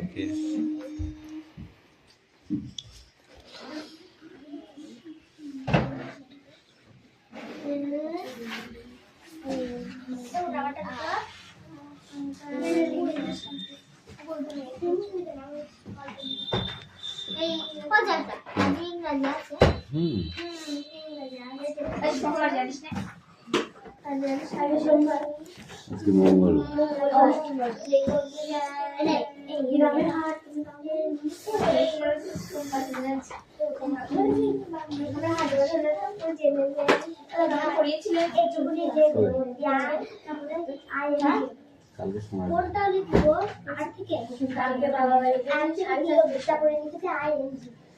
ওকে। আজকে মঙ্গল।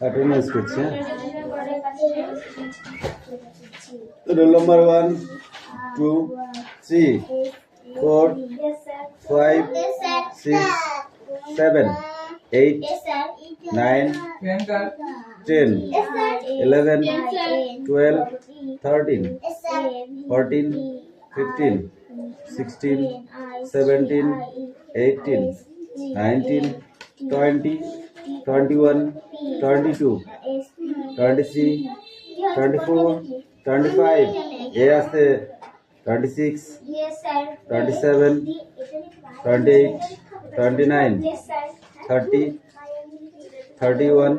অ্যাটেন্ডেন্স করছে। Roll number 1 2 3 4 5 6 7 8 9 10 11 12 13 14 15 16 17 18 19 20 21 22 23 24 25 এ আছে 26 27 28 29 30 31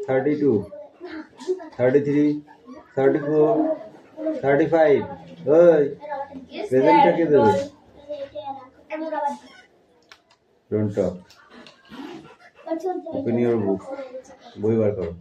32 33 34 35 ওই প্রেজেন্টটা কে দেবে? Don't talk. ওপেন ইওর বুক। বই বার করো।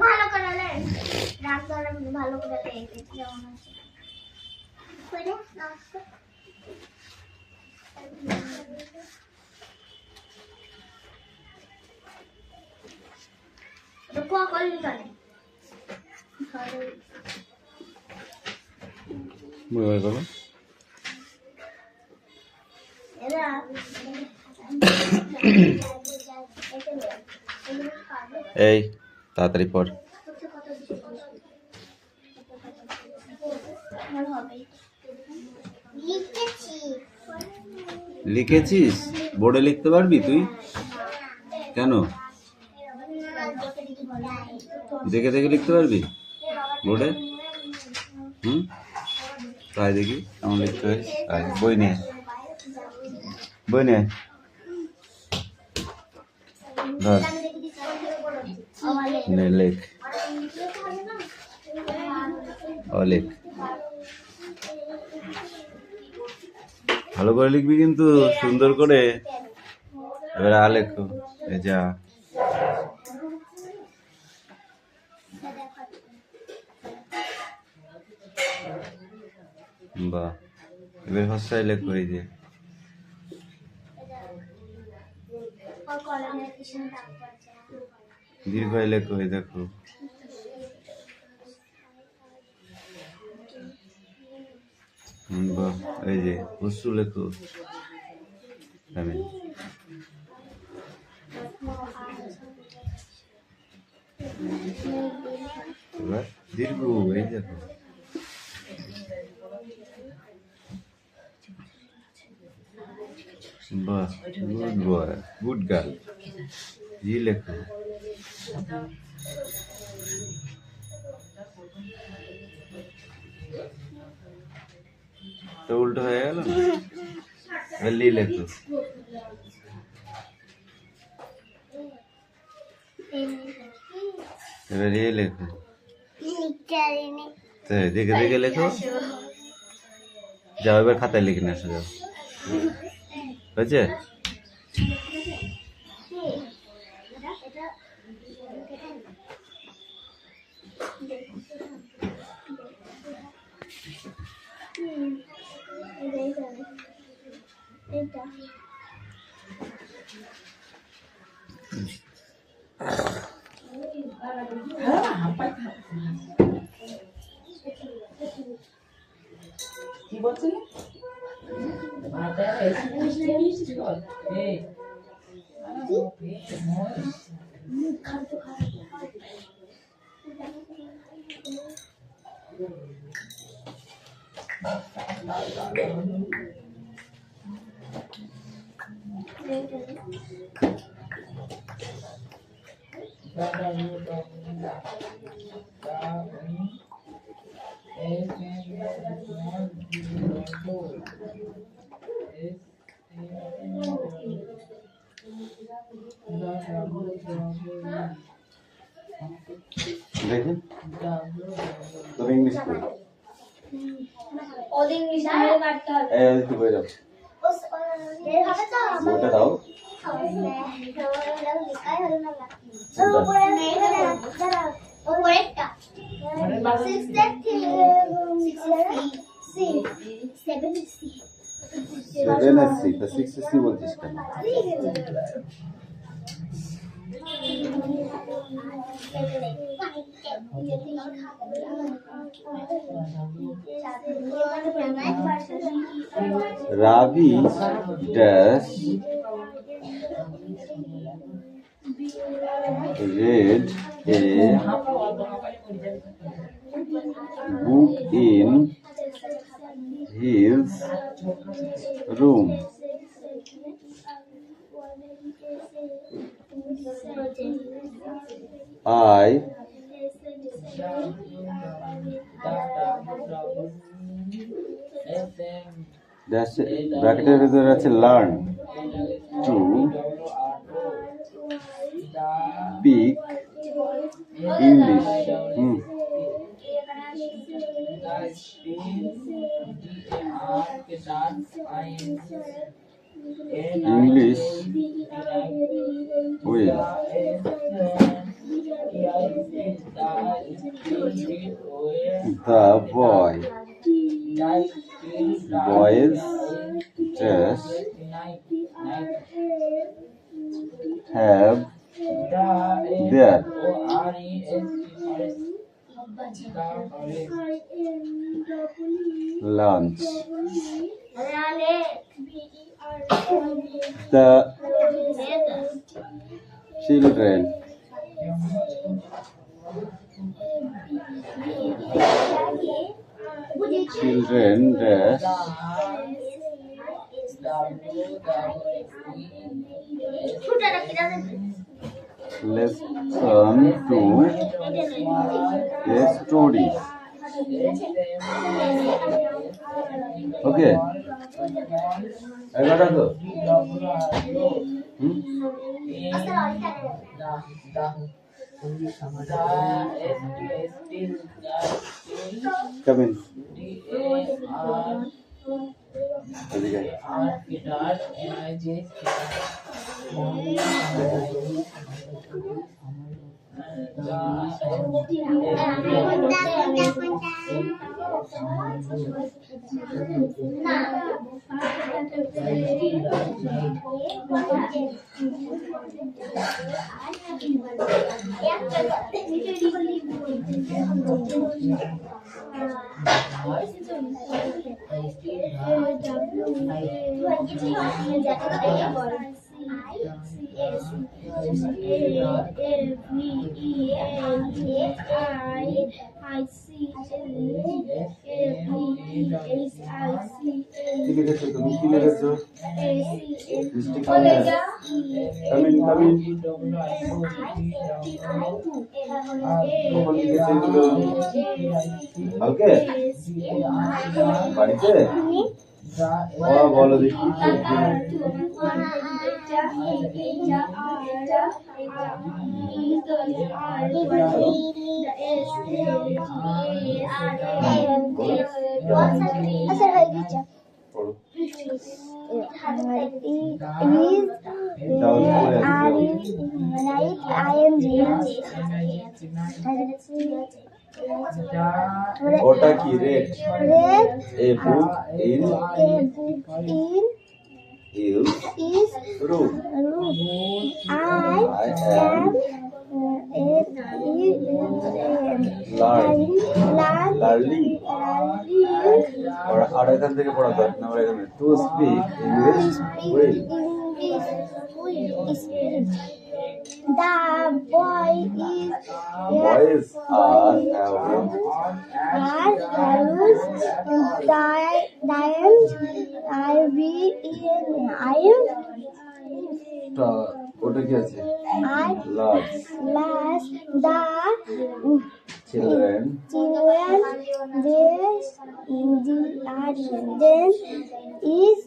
ভালো করে রাত ভালো করে যেমন আছে এই তাড়াতাড়ি পড়। লিখেছিস? বোর্ডে লিখতে পারবি তুই? কেন? দেখে দেখে লিখতে পারবি বোর্ডে? তাই দেখি কেমন লিখতে হয়। বই নে, বই নে, ধর নে, লেখ, লেখ। ভালো করে লিখবি কিন্তু, সুন্দর করে। এবার লেখো। যা বাহ, এবার হস্তায় লেখো। এই যে দীর্ঘায় লেখো। এই দেখো, বাহ। এই যে হস্যু লেখো। এবার দীর্ঘ। এই দেখো, বাহ, গুড বয়, গুড গার্ল। জি লেখো। তো উল্টো হয়ে গেল। লি লেখো। এবার এ লেখো। তাই দেখে দেখে লেখো। যাও এবার খাতায় লিখে নিয়ে আসো, যাও। হয়েছে? কি বলছেন? দেখি তোর ইংলিশ কই? ওদের ইংলিশ আগে কাটতে হবে। এই তুই বই যাও, এর হবে তো বইটা দাও। সেভেন এসছি তা সিক্স এসছি বলছিস কেন? Ravi dash read a book in his room. I dash ব্র্যাকেটের ভিতরে আছে learn to speak English. English will. The boys just have their lunch. The children dash listen to a story. Okay, I got it. Come in. কি লিখেছো তুমি? কি লিখেছো? কখন লিখেছো এগুলো? কালকে বাড়িতে বলো দেখি পড়ো। ওটা কি red A book in is room I am learning আর এখান থেকে পড়া দরকার না এখানে to speak English will The boys are ওটা কি আছে last the children then is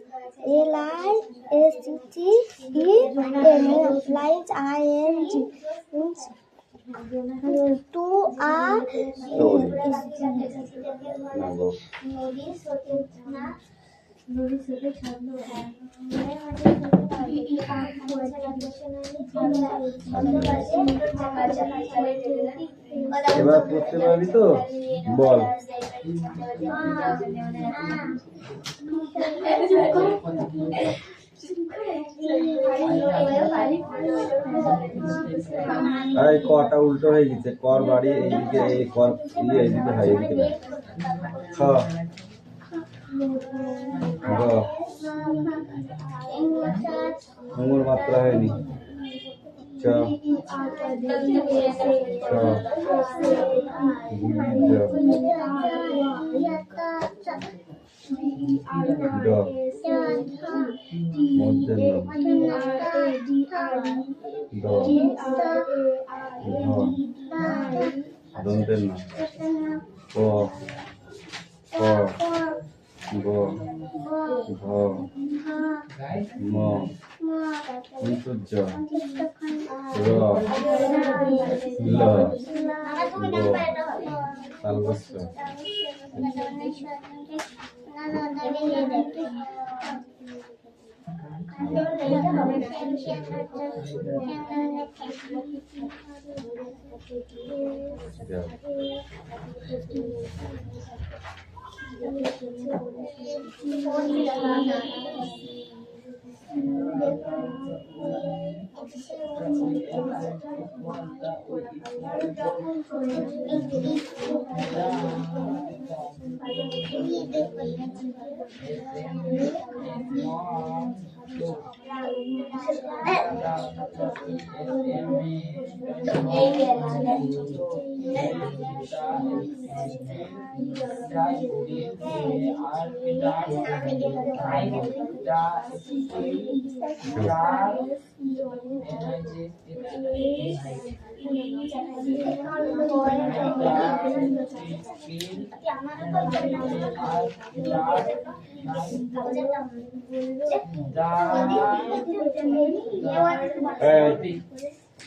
to a এবার পড়তে পারবি তো বল এই কটা উল্টো হয়ে গেছে কর বাড়ি এইদিকে এই কর এইদিকে হয় এইদিকে খ ঘুমোর মাত্রা হয়নি চ দন্তের না ক খ গ ঘ ম জ র ল গ তালবস্য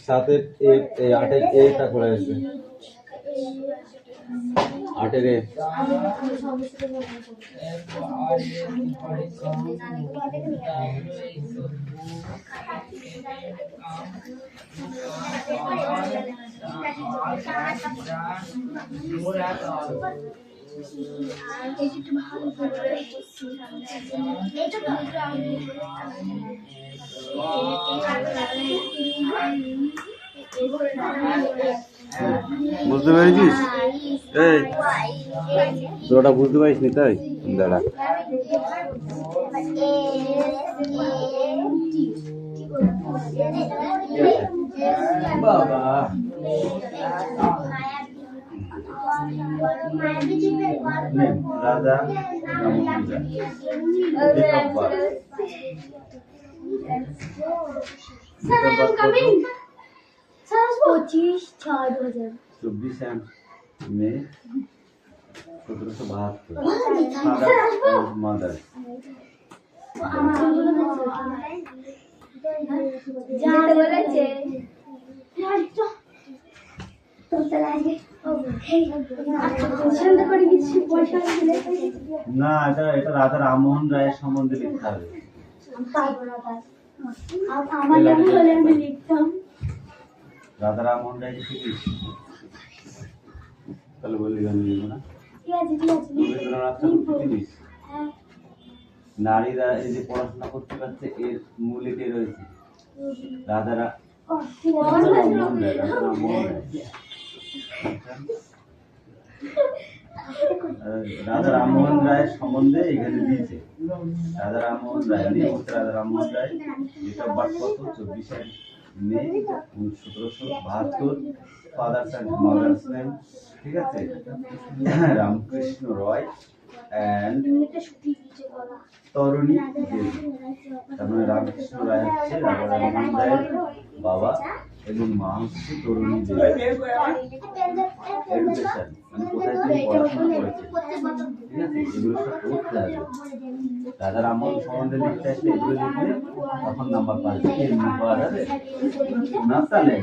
সাথে আটের এটা করে আসবে আটের বুঝতে পেরেছিস এই তোরা বুঝতে পারিস নি তাই দাঁড়া বাবা রাজা 1772 মাদার না, এটা রাজা রামমোহন রায়ের সম্বন্ধে লিখতে হবে। রাজা রামমোহন রায় শিখিস তাহলে বললি আমি লিখবো না। রবীন্দ্রনাথ ঠাকুর শিখিস। নারীরা এই যে পড়াশোনা করতে পারছে এর মূল এটাই রয়েছে রাজা রামমোহন রায়। রাজা রামমোহন রায়ের সম্বন্ধে এখানে দিয়েছে। রাজা রামমোহন রায় রাজা Rammohan Roy date of birth কত? 24 মে 1772। ফাদার্স অ্যান্ড মাদার্স নেম, ঠিক আছে, রামকৃষ্ণ রয় অ্যান্ড তরুণী দেবী। তার মানে রামকৃষ্ণ রায় হচ্ছে রাজা রামমোহন রায়ের বাবা এবং মা হচ্ছে তরুণী দেবী। এডুকেশন মানে কোথায় তিনি পড়াশোনা করেছে, ঠিক আছে, এগুলো সব করতে হবে। রাজা রামমোহন সম্বন্ধে লিখতে আসলে এগুলো লিখলে তখন নাম্বার পাওয়া যাবে। নাস্তালে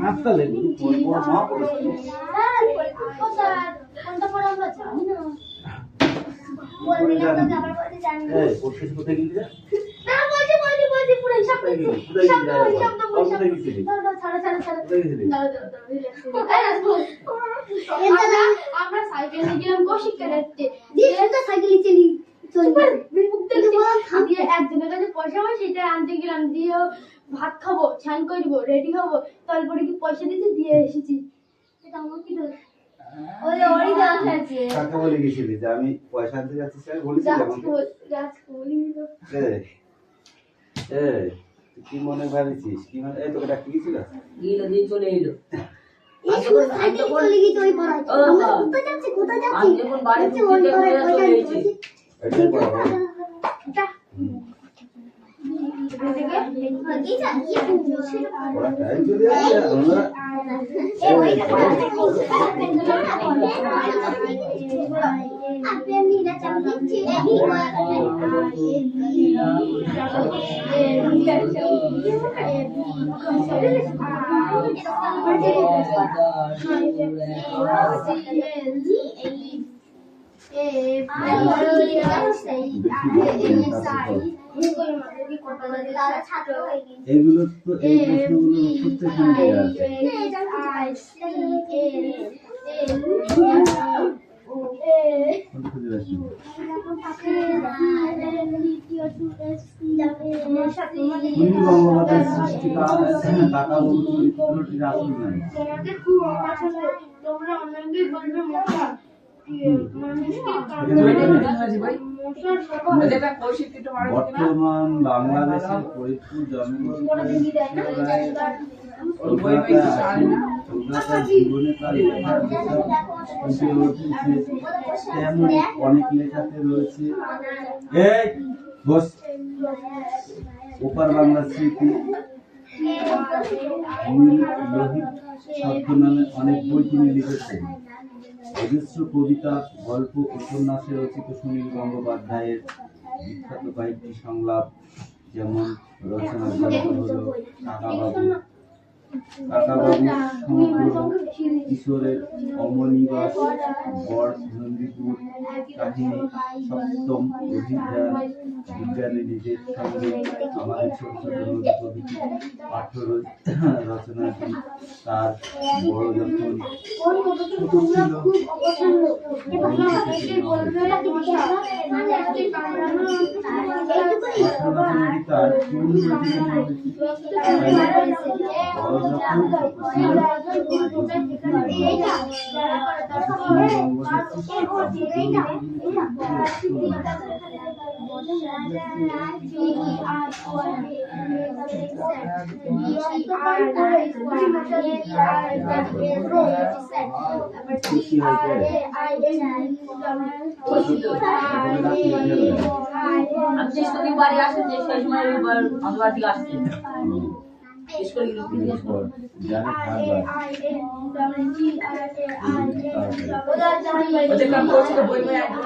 মা পড়েছে। কোথায় গেলি? আমরা সাইকেল গেলাম কৌশিককে দেখতে একজনের কাছে পয়সা হয় সেটা আনতে গেলাম, দিয়ে ভাত খাবো, স্নান করবো, রেডি হবো, তারপরে কি পয়সা দিতে দিয়ে এসেছি। কাকে বলে গেছিলি যে আমি পয়সা আনতে যাচ্ছি? কি মনে ভাবিছিস? কি মানে এই তোকে ডাকতে গেছিল? চলে এলো। এগুলো তো এই প্রশ্নগুলো বঙ্গমাতার সৃষ্টি কাকা চরিত্রটির আসল নাই। বর্তমান বাংলাদেশের ফরিদপুর জন্মগ্রহণ জীবনে তেমন অনেক লেখাতে রয়েছে। ওপার বাংলা স্মৃতি, লোহিত শব্দ নামে অনেক বই তিনি লিখেছেন। অজস্র কবিতা, গল্প, উপন্যাসে রচিত সুনীল গঙ্গোপাধ্যায়ের বিখ্যাত কয়েকটি সংলাপ যেমন রচনার গল্প হল কাকাবাবু সমগ্র, কিশোরের অমনিবাস, বড় নন্দীপুর কাহিনী, সপ্তম অভিজ্ঞান, বিজ্ঞানী নিজের সঙ্গে আমাদের ছোট ছোট নদী প্রভৃতি পাঠ্য রচনাটি তার বড় যখন ছোট ছিল তার জানি খাবার ওদের কাম করছে তো বই বই একদম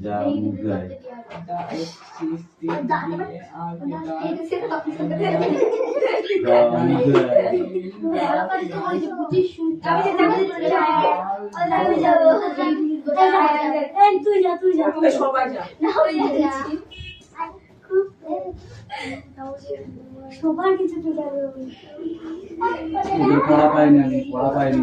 যা মুখ গায়ে সবাই যা সবার কিছু ঠিক আছে পড়া পাইনি আমি পড়া পাইনি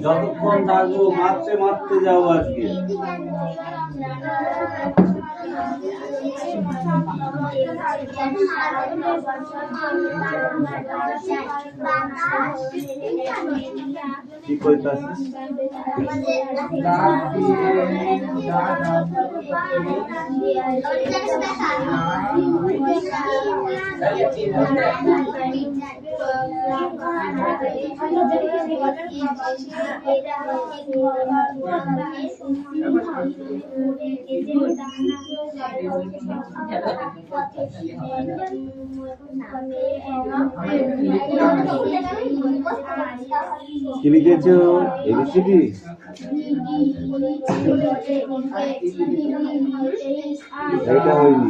যতক্ষণ থাকবো মারতে মারতে যাবো আজকে কি কইতাছিস কি লিখেছো এবিসিডি এইটা হয়নি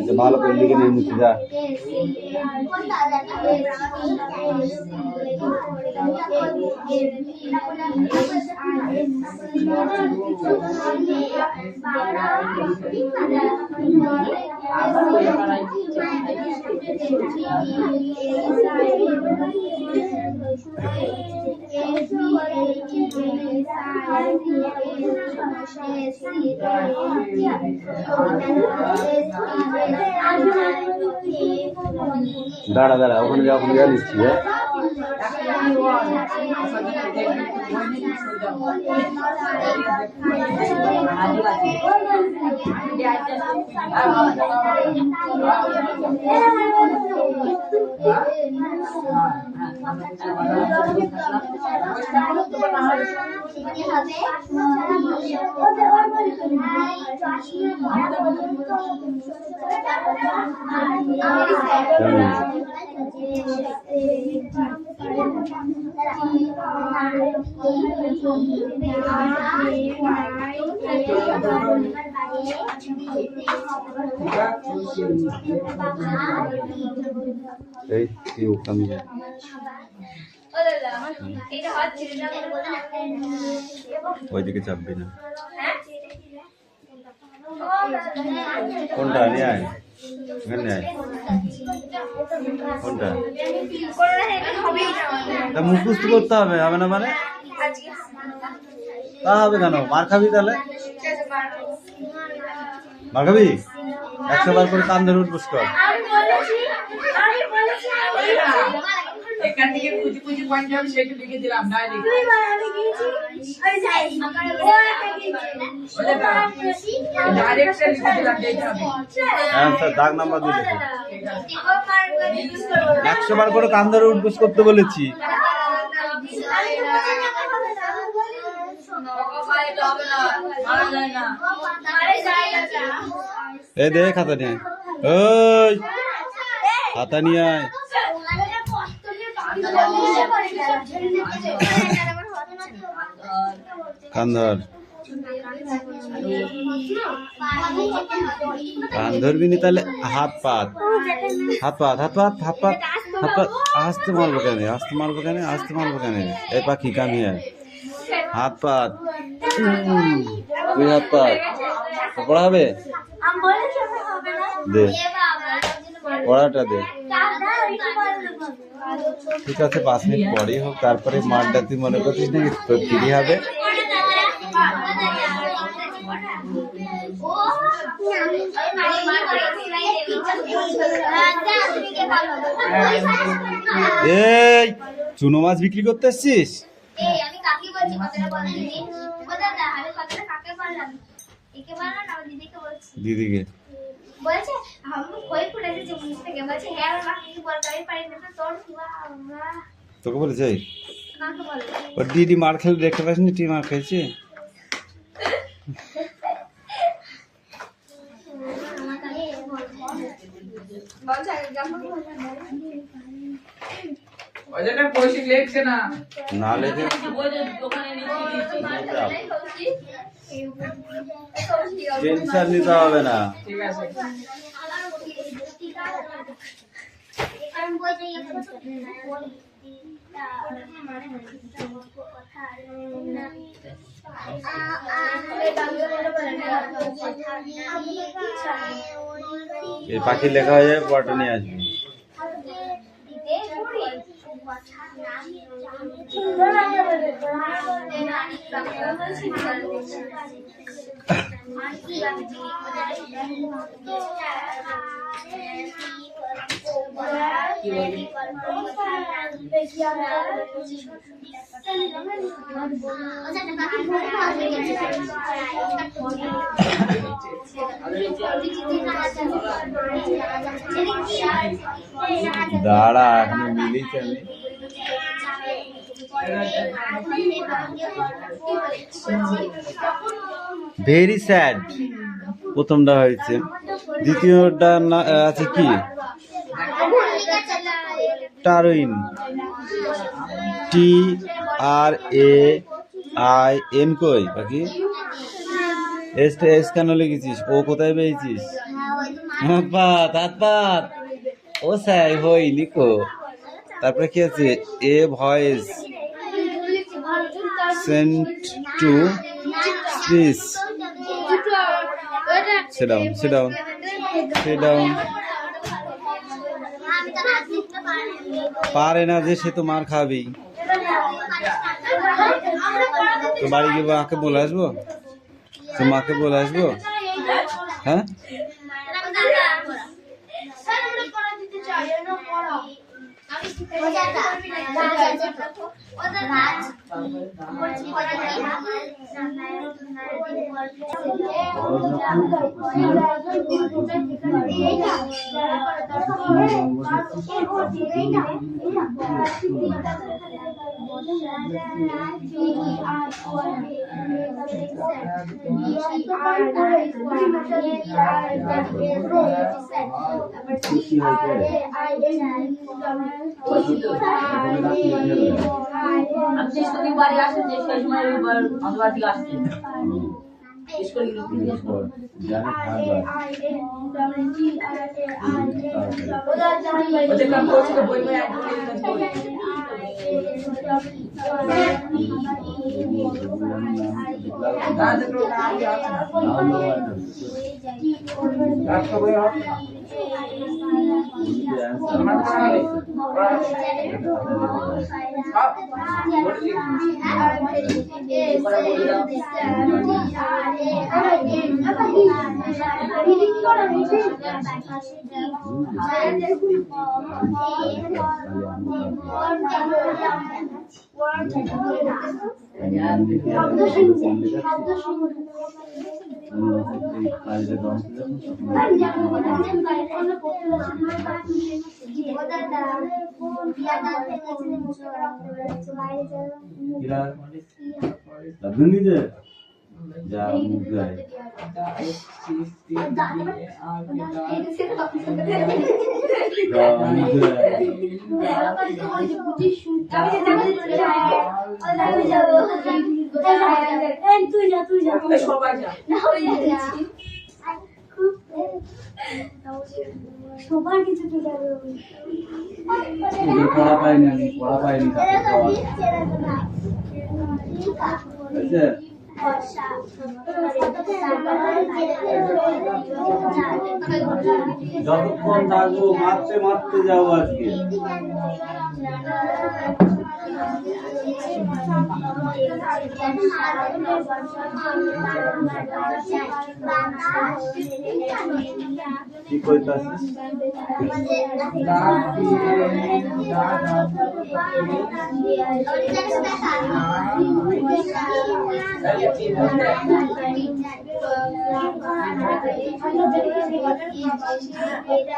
এটা ভালো করে লিখে নিয়ে মুছে যা দাঁড়া দাঁড়া ওখানে যা ওখানে যা লিখছি হ্যাঁ এই ইউ কাম হিয়ার ওইদিকে চাপবি না কোনটা নিয়ে আয় এখানে আয় কোনটা তা মুখস্থ করতে হবে হবে না মানে তা হবে কেন মার খাবি তাহলে মার খাবি 100 বার করে কান ধরে উঠবস কর এখান থেকে খুঁজি খুঁজি পয়েন্ট হবে সেটা লিখে দিলাম ডাইরেক্ট ডাইরেক্ট লিখে দিলাম যেটা হবে আনসার দাগ নাম্বার দিয়ে লিখো 100 বার করে কান ধরে উঠবস করতে বলেছি এই দে খাতা নিয়ে ওই খাতা নিয়ে আয় কান ধর কান ধরবি নি তাহলে হাত পাত হাত পাত হাত পাত হাত পাত আসতে মারবো কেন, আসতে মারবো কেন, আসতে মারবো কেন? এই পাখি কামি হাত পাত, তুই হাত পাত পড়া হবে, আমি বলেছি আমি হবে না দে পড়াটা দে। দাদা একটু পরে দেবো ঠিক আছে 5 মিনিট পরেই হোক, তারপরে মারটা তুই মনে করছিস নাকি তোর ফ্রি হবে? এই চুনো মাছ বিক্রি করতে এসছিস? আমি কাকে বলছি কথাটা বল দিদি ও দাদা আমি কথাটা কাকে বললাম একে বললাম না আমার দিদিকে বলছি দিদিকে। বলছে আমি কই পড়ে গেছি মুখ থেকে বলছে হ্যাঁ আমার মাকে বল আমি পারি না তো তোর কি বাবা তোকে বলেছে? কাকে বল ওর দিদি মার খেলে দেখতে পাসনি তুই মার খেয়েছি? ওই জন্য পয়সা লেখছে না। না লেগে টেনশন নিতে হবে না। ঠিক আছে। এই পাখি লেখা হয়ে যাবে, পড়াটা নিয়ে আসবি। দাঁড়া এখনো মিলিয়েছি আমি। ভেরি স্যাড প্রথমটা হয়েছে, দ্বিতীয়টা আছে কি টারউইন, TRAIN কই বাকি এস কেন লিখেছিস? ও কোথায় পেয়েছিস? হাত পাত ও স্যার হই লিখো। তারপরে কি আছে? A voice sent to please sit down পারে না যে সে তো মার খাবেই। তো বাড়ি গিয়ে মাকে বলে আসবো, তো মাকে বলে আসবো। হ্যাঁ বাড়ি আসেন যে সেই সময় আমাদের বাড়ি থেকে আসছেন যা মুখ গায়ে সবার কিছু ওদের পড়া পাইনি আমি, পড়া পাইনি তাদের পড়া। বুঝছে? যতক্ষণ থাকবো মারতে মারতে যাও আজকে। কি কইতাছিস? এটা